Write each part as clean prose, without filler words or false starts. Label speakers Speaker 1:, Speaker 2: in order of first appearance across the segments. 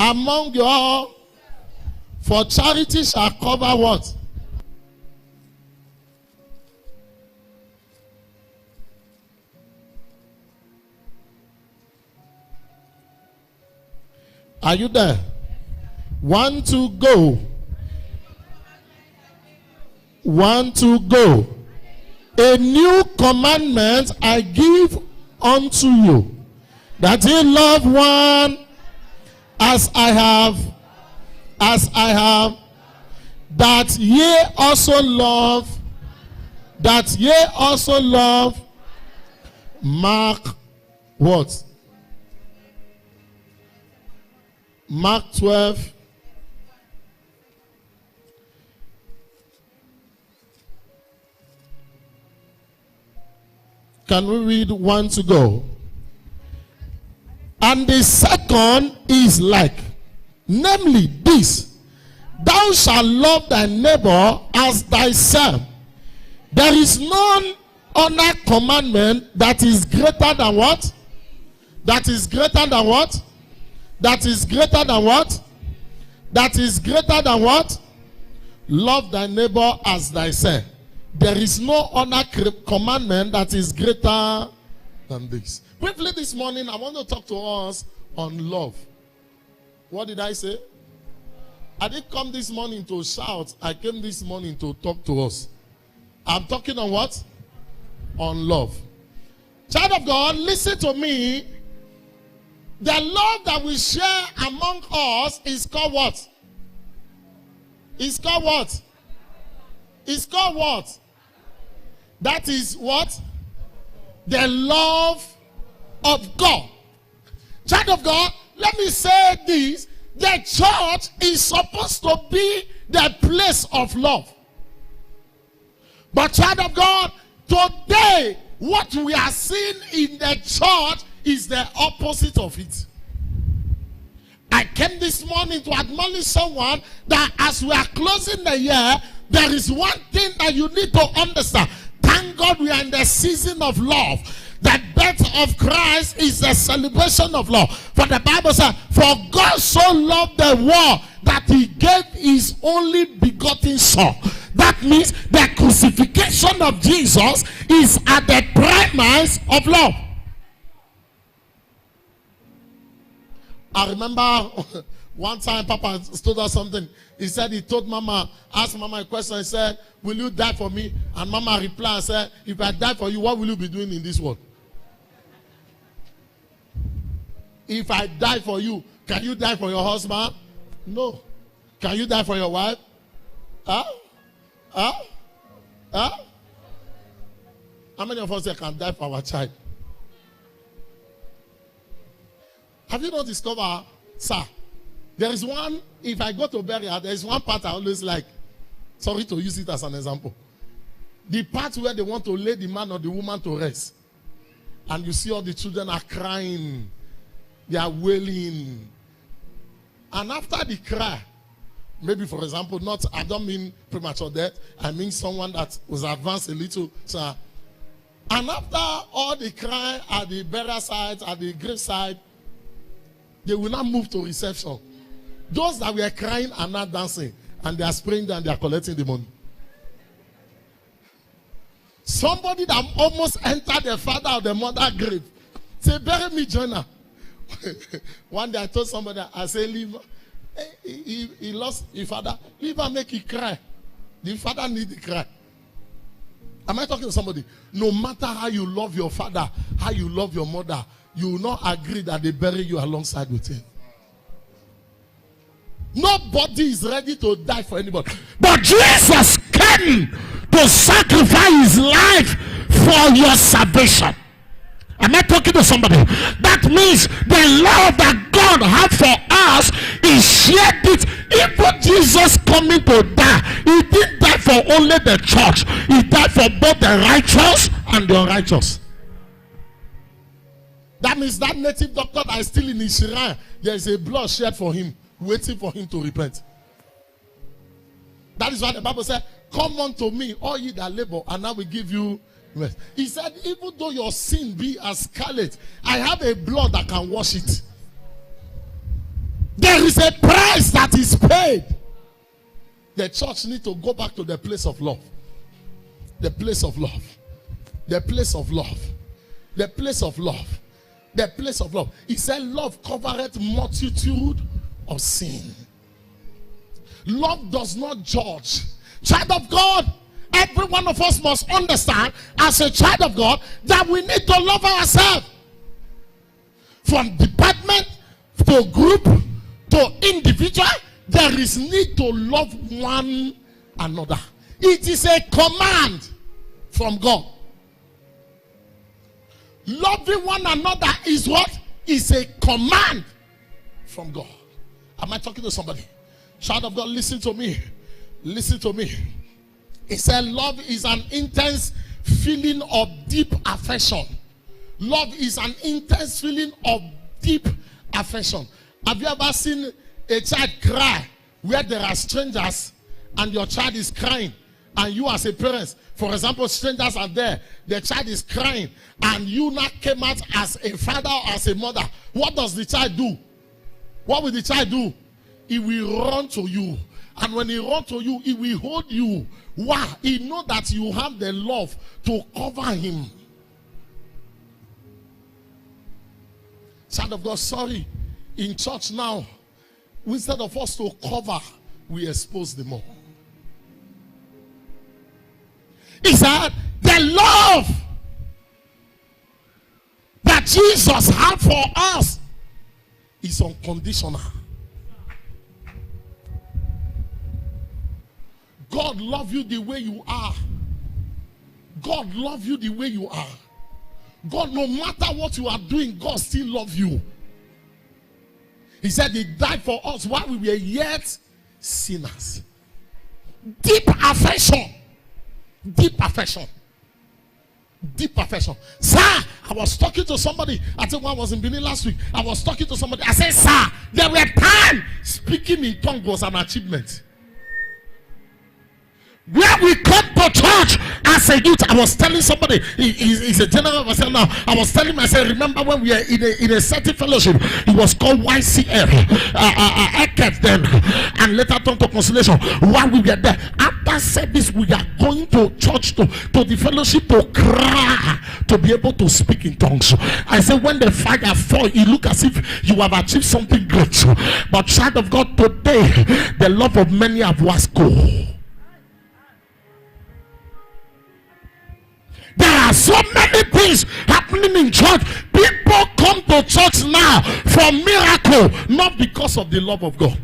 Speaker 1: among your, for charity shall cover what? Are you there? 1, 2, go. 1, 2, go. A new commandment I give unto you, that ye love one as I have, that ye also love, Mark what? Mark 12. Can we read 1 to go? And the second is like, namely this, thou shalt love thy neighbor as thyself. There is none other commandment that is greater than what? That is greater than what? That is greater than what? That is greater than what? Love thy neighbor as thyself. There is no other commandment that is greater than this. Briefly this morning, I want to talk to us on love. What did I say? I didn't come this morning to shout. I came this morning to talk to us. I'm talking on what? On love. Child of God, listen to me. The love that we share among us is called what? It's called what? It's called what? That is what? The love of God. Child of God, let me say this. The church is supposed to be the place of love. But child of God, today, what we are seeing in the church is the opposite of it. I came this morning to acknowledge someone that as we are closing the year, there is one thing that you need to understand. Thank God we are in the season of love. The birth of Christ is a celebration of love. For the Bible says, for God so loved the world that he gave his only begotten son. That means the crucifixion of Jesus is at the premise of love. I remember one time Papa told us something. He said he told Mama, asked Mama a question. He said, will you die for me? And Mama replied and said, if I die for you, what will you be doing in this world? If I die for you, can you die for your husband? No. Can you die for your wife? How many of us here can die for our child? Have you not discovered, sir? There is one, if I go to burial, there is one part I always like. Sorry to use it as an example. The part where they want to lay the man or the woman to rest. And you see all the children are crying. They are wailing. And after the cry, maybe for example, I don't mean premature death. I mean someone that was advanced a little. So, and after all the cry at the burial site, at the grave site, they will not move to reception. Those that were crying are not dancing. And they are spraying and they are collecting the money. Somebody that almost entered the father or the mother grave. Say, bury me, Jonah. One day I told somebody, I said, leave. He lost his father. Leave and make him cry. The father need to cry. Am I talking to somebody? No matter how you love your father, how you love your mother, you will not agree that they bury you alongside with him. Nobody is ready to die for anybody. But Jesus came to sacrifice his life for your salvation. Am I talking to somebody? That means the love that God had for us, he shared it. Even Jesus coming to die, he didn't die for only the church. He died for both the righteous and the unrighteous. That means that native doctor that is still in his shrine, there is a blood shed for him, waiting for him to repent. That is why the Bible said, come unto me, all ye that labor, and I will give you rest. He said, even though your sin be as scarlet, I have a blood that can wash it. There is a price that is paid. The church needs to go back to the place of love. The place of love. The place of love. The place of love. The place of love. He said, love covereth multitude of sin. Love does not judge. Child of God, every one of us must understand as a child of God that we need to love ourselves. From department to group to individual, there is need to love one another. It is a command from God. Loving one another is what? Is a command from God. Am I talking to somebody? Child of God, listen to me. Listen to me. He said love is an intense feeling of deep affection. Love is an intense feeling of deep affection. Have you ever seen a child cry where there are strangers and your child is crying, and you as a parent, for example, strangers are there, the child is crying, and you now came out as a father or as a mother? What does the child do? What will the child do? He will run to you. And when he runs to you, he will hold you. Why? He knows that you have the love to cover him. Child of God, sorry. In church now, instead of us to cover, we expose them all. He said, the love that Jesus had for us is unconditional. God loves you the way you are. God loves you the way you are. God, no matter what you are doing, God still loves you. He said he died for us while we were yet sinners. Deep affection. Deep affection. Deep affection. Sir, I was talking to somebody. I think one was in Benin last week. I was talking to somebody. I said, sir, there were times speaking in tongues was an achievement. Where we come to church as a youth, I was telling somebody, he's a general myself now. I was telling him, I said, remember when we were in a certain fellowship, it was called YCF, Ekiegini then, and later turned to Consolation. While we were there, after service, we are going to church to the fellowship to cry, to be able to speak in tongues. I said, when the fire falls, you look as if you have achieved something great. But child of God, today, the love of many have was go. There are so many things happening in church. People come to church now for miracle, not because of the love of God.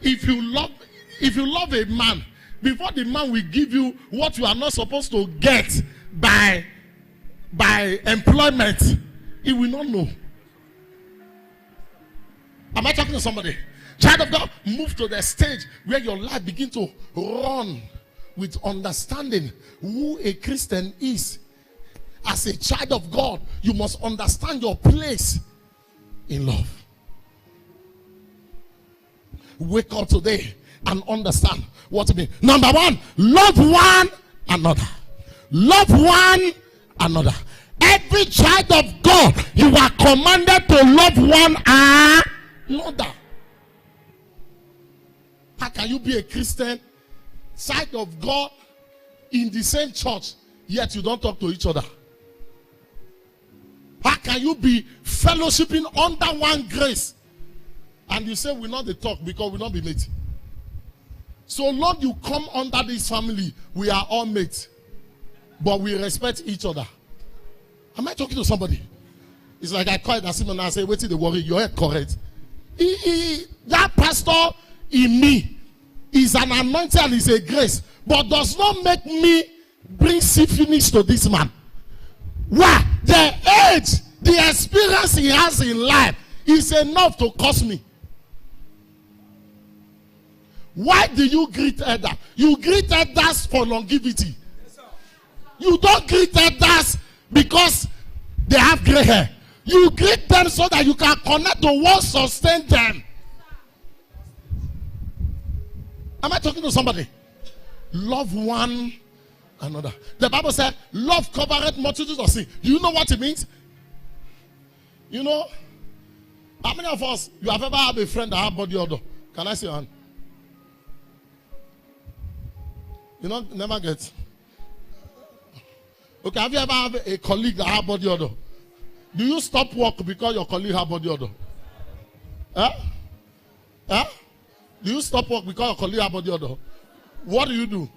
Speaker 1: If you love a man, before the man will give you what you are not supposed to get by employment, he will not know. Am I talking to somebody? Child of God, move to the stage where your life begins to run with understanding who a Christian is. As a child of God, you must understand your place in love. Wake up today and understand what it means. Number one, love one another. Love one another. Every child of God, you are commanded to love one another. How can you be a Christian, child of God, in the same church, yet you don't talk to each other? How can you be fellowshipping under one grace and you say we not the talk because we not be mates? So Lord, you come under this family, we are all mates, but we respect each other. Am I talking to somebody? It's like I call it as and I say, wait till the worry, your head correct. That pastor in me is an anointing and is a grace, but does not make me bring syphilis to this man. Why? The age, the experience he has in life is enough to cost me. Why do you greet elders? You greet elders for longevity. You don't greet elders because they have gray hair. You greet them so that you can connect to what sustains them. Am I talking to somebody? Love one another. The Bible said, love covereth multitudes of sin. Do you know what it means? You know, many of us, you have ever had a friend that have body odor? Can I see your hand? You know, never get. Okay, have you ever had a colleague that have body odor? Do you stop work because your colleague have body odor? Huh? Huh? Do you stop work because your colleague have body odor? What do?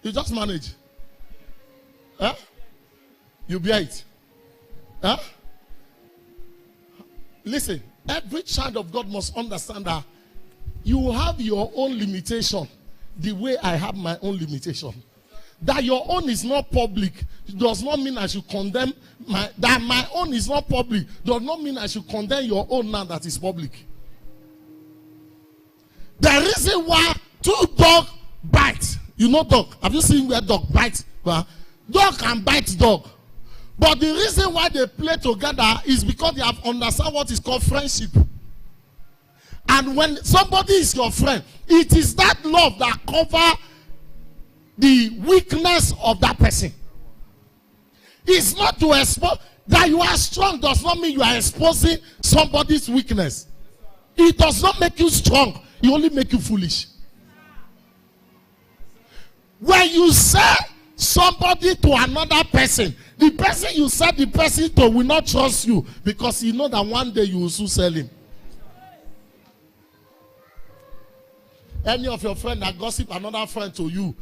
Speaker 1: You just manage. Huh? You bear it. Huh? Listen, every child of God must understand that you have your own limitation the way I have my own limitation. That your own is not public does not mean I should condemn that my own is not public does not mean I should condemn your own now that is public. The reason why two dogs bite, you know dog. Have you seen where dog bites? Well, dog can bite dog. But the reason why they play together is because they have understand what is called friendship. And when somebody is your friend, it is that love that covers the weakness of that person. It's not to expose that you are strong does not mean you are exposing somebody's weakness. It does not make you strong. It only make you foolish. When you say somebody to another person, the person you said the person to will not trust you because he know that one day you will soon sell him. Any of your friends that gossip another friend to you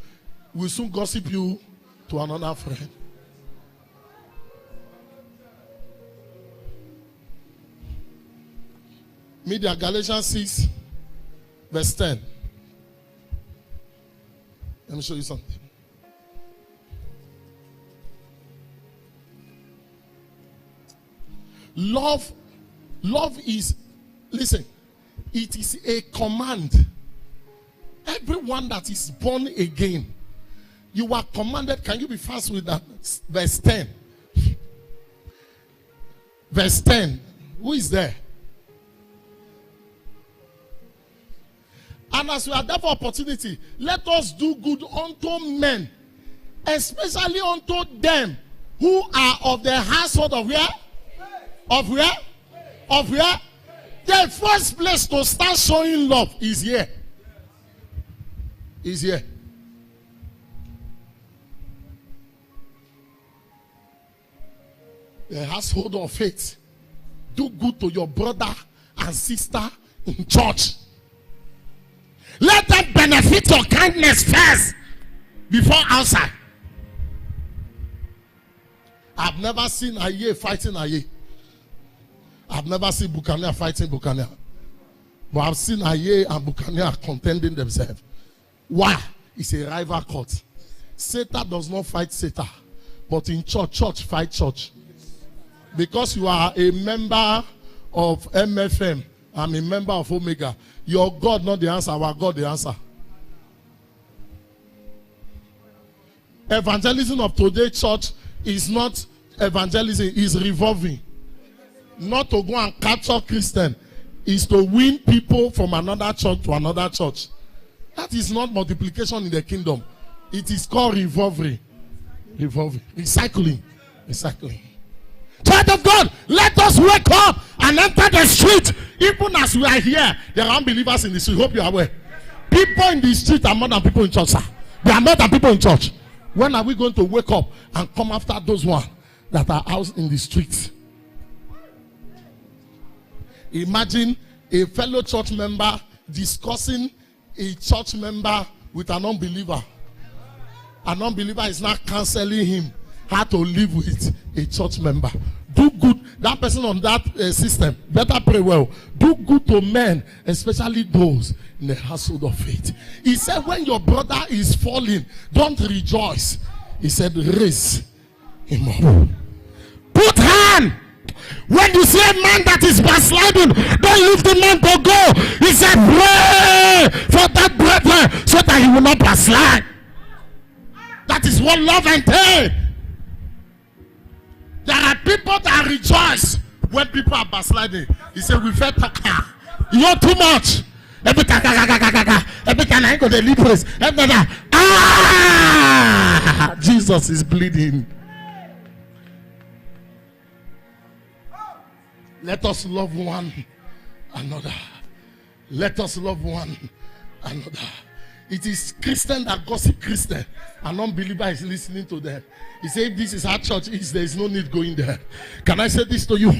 Speaker 1: will soon gossip you to another friend. Media Galatians 6 verse 10. Let me show you something. Love is, listen, it is a command. Everyone that is born again, you are commanded. Can you be fast with that? Verse 10. Verse 10. Who is there? And as we are there for opportunity, let us do good unto men, especially unto them who are of the household of where? Of where? Of where? The first place to start showing love is here. Is here. The household of faith. Do good to your brother and sister in church. Let them benefit your kindness first before outside. I've never seen Aye fighting Aye. I've never seen Buccaneer fighting Buccaneer. But I've seen Aye and Buccaneer contending themselves. Why? It's a rival court. Satan does not fight Satan. But in church fight church. Because you are a member of MFM, I'm a member of Omega. Your God not the answer, our God the answer. Evangelism of today church is not evangelism, is revolving. Not to go and capture Christian, is to win people from another church to another church. That is not multiplication in the kingdom. It is called revolving. Recycling. Child of God, let us wake up and enter the street. Even as we are here, there are unbelievers in the street. Hope you are aware. People in the street are more than people in church, sir. They are more than people in church. When are we going to wake up and come after those ones that are out in the street? Imagine a fellow church member discussing a church member with an unbeliever. An unbeliever is not counseling him how to live with a church member. Do good. That person on that system better pray well. Do good to men, especially those in the household of faith. He said, when your brother is falling, don't rejoice. He said, raise him up. Put hand. When you see a man that is backsliding, don't leave the man to go. He said, pray for that brother so that he will not backslide. That is what love entails. There are people that rejoice when people are backsliding. He said, we felt you're too much. Every time I go to the place. Jesus is bleeding. Let us love one another. Let us love one another. It is Christian that gossip Christian. An unbeliever is listening to them. He said, if this is our church, there is no need going there. Can I say this to you?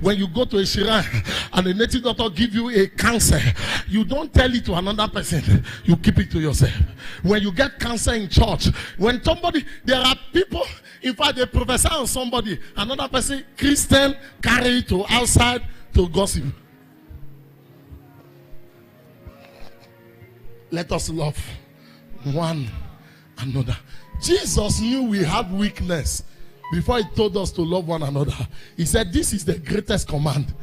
Speaker 1: When you go to a shrine and a native doctor give you a cancer, you don't tell it to another person. You keep it to yourself. When you get cancer in church, when somebody, there are people, in fact, they prophesy on somebody, another person, Christian, carry it to outside to gossip. Let us love one another. Jesus knew we had weakness before he told us to love one another. He said, this is the greatest command.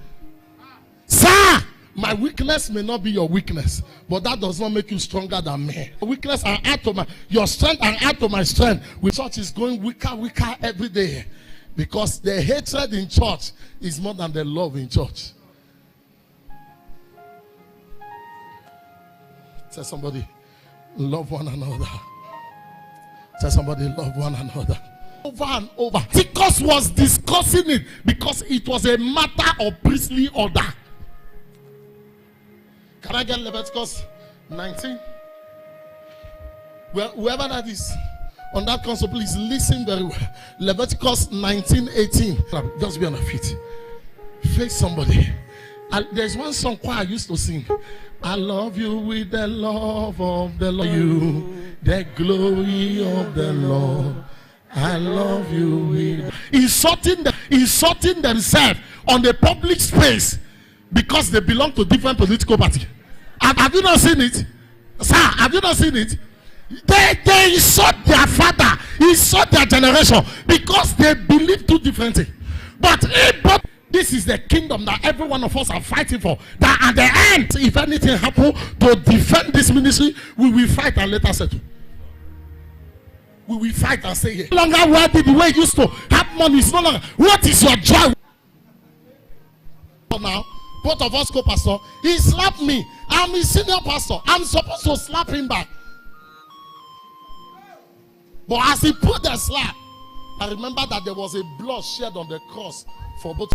Speaker 1: Sir, my weakness may not be your weakness, but that does not make you stronger than me. Weakness and add to your strength and add to my strength. Church is going weaker every day because the hatred in church is more than the love in church. Tell somebody, love one another. Tell somebody, love one another. Over and over. Ticus was discussing it because it was a matter of priestly order. Can I get Leviticus 19? Well, whoever that is on that console, please listen very well. Leviticus 19:18. Just be on the feet. Face somebody. There's one song choir I used to sing. I love you with the love of the Lord. You, the glory of the Lord. I love you with insulting themselves on the public space because they belong to different political parties. Have you not seen it? Sir, have you not seen it? They insult their father, insult their generation because they believe two different things. But this is the kingdom that every one of us are fighting for. That at the end, if anything happens to defend this ministry, we will fight and let us settle. We will fight and say, no longer worthy the way you used to have money. It's no longer. What is your joy? Now, both of us co-pastor, he slapped me. I'm his senior pastor. I'm supposed to slap him back. But as he put the slap, I remember that there was a blood shed on the cross for both.